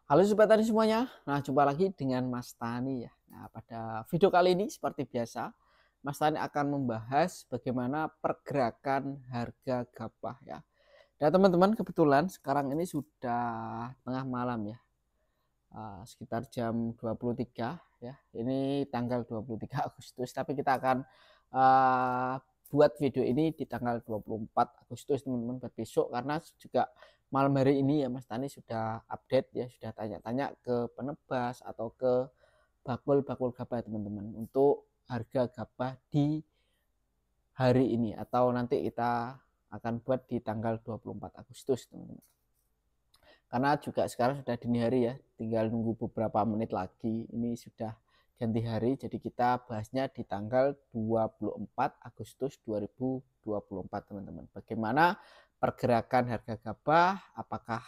Halo Sobat Tani semuanya, nah jumpa lagi dengan Mas Tani ya. Nah pada video kali ini seperti biasa, Mas Tani akan membahas bagaimana pergerakan harga gabah ya. Dan teman-teman kebetulan sekarang ini sudah tengah malam ya, sekitar jam 23 ya. Ini tanggal 23 Agustus, tapi kita akan uh, buat video ini di tanggal 24 Agustus teman-teman buat besok, karena juga malam hari ini ya Mas Tani sudah update ya, sudah tanya-tanya ke penebas atau ke bakul-bakul gabah teman-teman untuk harga gabah di hari ini, atau nanti kita akan buat di tanggal 24 Agustus teman-teman. Karena juga sekarang sudah dini hari ya, tinggal nunggu beberapa menit lagi ini sudah ganti hari, jadi kita bahasnya di tanggal 24 Agustus 2024 teman-teman. Bagaimana pergerakan harga gabah, apakah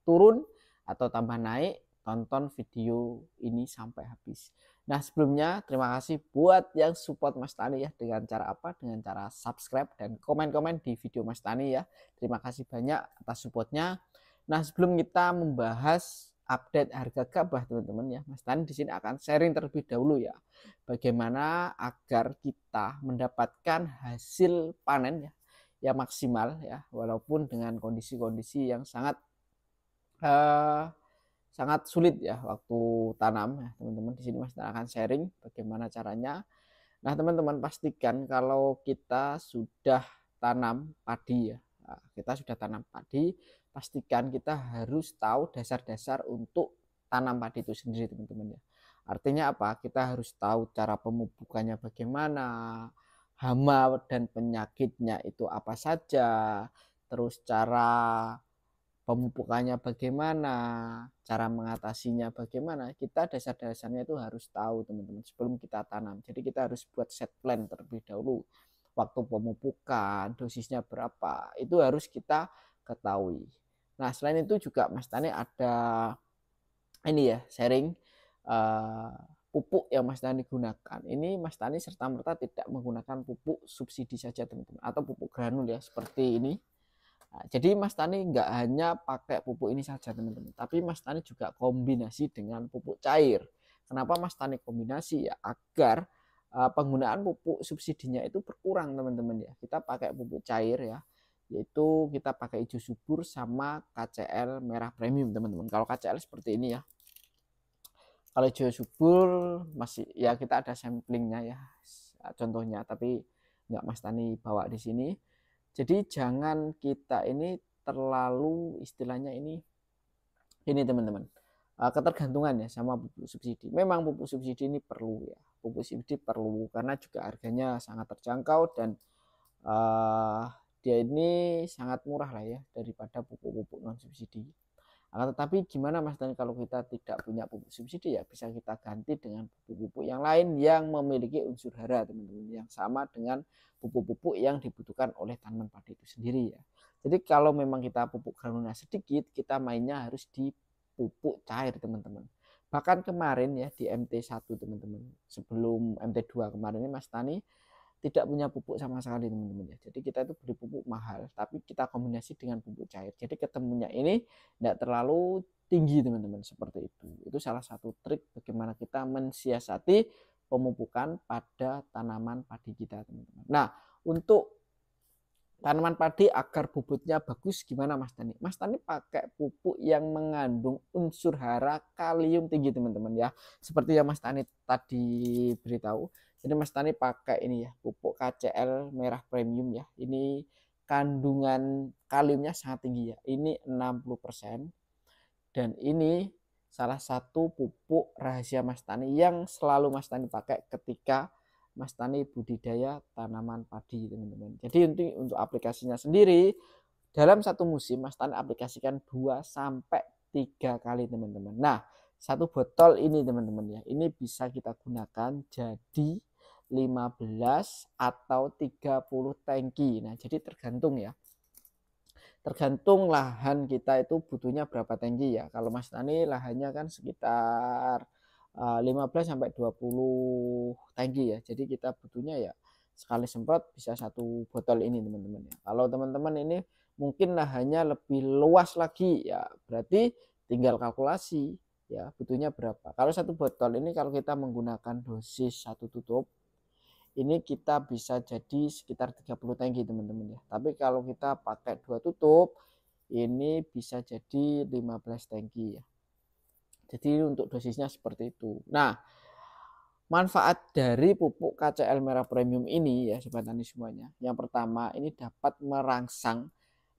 turun atau tambah naik? Tonton video ini sampai habis. Nah sebelumnya terima kasih buat yang support Mas Tani ya, dengan cara apa? Dengan cara subscribe dan komen-komen di video Mas Tani ya. Terima kasih banyak atas supportnya. Nah, sebelum kita membahas update harga gabah teman-teman ya, Mas Tani di sini akan sharing terlebih dahulu ya, bagaimana agar kita mendapatkan hasil panen ya yang maksimal ya, walaupun dengan kondisi-kondisi yang sangat eh, sangat sulit ya waktu tanam ya teman-teman. Di sini Mas Tani akan sharing bagaimana caranya. Nah, teman-teman pastikan kalau kita sudah tanam padi ya. Nah, kita sudah tanam padi, pastikan kita harus tahu dasar-dasar untuk tanam padi itu sendiri, teman-teman ya. Artinya apa? Kita harus tahu cara pemupukannya bagaimana, hama dan penyakitnya itu apa saja, terus cara pemupukannya bagaimana, cara mengatasinya bagaimana, kita dasar-dasarnya itu harus tahu teman-teman sebelum kita tanam. Jadi kita harus buat set plan terlebih dahulu. Waktu pemupukan, dosisnya berapa, itu harus kita ketahui. Nah selain itu juga Mas Tani ada ini ya, sharing uh, pupuk yang Mas Tani gunakan. Ini Mas Tani serta merta tidak menggunakan pupuk subsidi saja teman-teman, atau pupuk granul ya seperti ini. Nah, jadi Mas Tani nggak hanya pakai pupuk ini saja teman-teman, tapi Mas Tani juga kombinasi dengan pupuk cair. Kenapa Mas Tani kombinasi ya? Agar penggunaan pupuk subsidinya itu berkurang teman-teman ya. Kita pakai pupuk cair ya, yaitu kita pakai hijau subur sama KCL merah premium teman-teman. Kalau KCL seperti ini ya. Kalau hijau subur masih ya kita ada samplingnya ya, contohnya, tapi nggak Mas Tani bawa di sini. Jadi jangan kita ini terlalu istilahnya ini teman-teman, ketergantungan ya sama pupuk subsidi. Memang pupuk subsidi ini perlu ya, pupuk subsidi perlu karena juga harganya sangat terjangkau dan uh, dia ini sangat murah lah ya daripada pupuk-pupuk non subsidi. Akan tetapi gimana Mas Tani kalau kita tidak punya pupuk subsidi ya, bisa kita ganti dengan pupuk-pupuk yang lain yang memiliki unsur hara teman-teman, yang sama dengan pupuk-pupuk yang dibutuhkan oleh tanaman padi itu sendiri ya. Jadi kalau memang kita pupuk granulnya sedikit, kita mainnya harus di pupuk cair teman-teman. Bahkan kemarin ya di MT1 teman-teman, sebelum MT2 kemarin ini Mas Tani tidak punya pupuk sama sekali teman-teman ya. Jadi kita itu beli pupuk mahal, tapi kita kombinasi dengan pupuk cair. Jadi ketemunya ini tidak terlalu tinggi teman-teman, seperti itu. Itu salah satu trik bagaimana kita mensiasati pemupukan pada tanaman padi kita teman-teman. Nah, untuk tanaman padi agar bobotnya bagus gimana Mas Tani? Mas Tani pakai pupuk yang mengandung unsur hara kalium tinggi teman-teman ya. Seperti yang Mas Tani tadi beritahu. Jadi Mas Tani pakai ini ya, pupuk KCL merah premium ya. Ini kandungan kaliumnya sangat tinggi ya. Ini 60%. Dan ini salah satu pupuk rahasia Mas Tani yang selalu Mas Tani pakai ketika Mas Tani budidaya tanaman padi teman-teman. Jadi untuk aplikasinya sendiri dalam satu musim Mas Tani aplikasikan 2 sampai 3 kali teman-teman. Nah, satu botol ini teman-teman ya, ini bisa kita gunakan jadi 15 atau 30 tangki. Nah, jadi tergantung ya. Tergantung lahan kita itu butuhnya berapa tangki ya. Kalau Mas Tani lahannya kan sekitar 15 sampai 20 tangki ya. Jadi kita butuhnya ya sekali semprot bisa satu botol ini teman-teman ya. Kalau teman-teman ini mungkin lahannya lebih luas lagi ya, berarti tinggal kalkulasi ya, butuhnya berapa. Kalau satu botol ini kalau kita menggunakan dosis satu tutup, ini kita bisa jadi sekitar 30 tangki teman-teman ya. Tapi kalau kita pakai 2 tutup, ini bisa jadi 15 tangki ya. Jadi untuk dosisnya seperti itu. Nah, manfaat dari pupuk KCL Merah Premium ini ya sobat tani semuanya. Yang pertama, ini dapat merangsang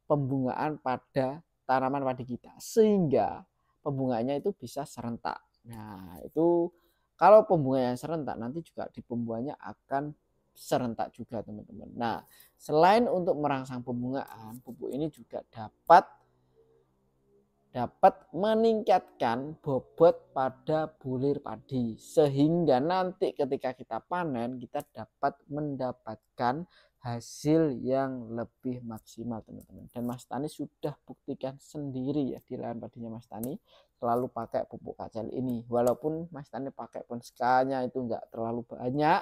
pembungaan pada tanaman padi kita sehingga pembungaannya itu bisa serentak. Nah, itu kalau pembunganya serentak nanti juga di pembuahannya akan serentak juga teman-teman. Nah, selain untuk merangsang pembungaan, pupuk ini juga dapat meningkatkan bobot pada bulir padi sehingga nanti ketika kita panen kita dapat mendapatkan hasil yang lebih maksimal teman-teman. Dan Mas Tani sudah buktikan sendiri ya di lahan padinya Mas Tani selalu pakai pupuk KCL ini, walaupun Mas Tani pakai ponskanya itu enggak terlalu banyak,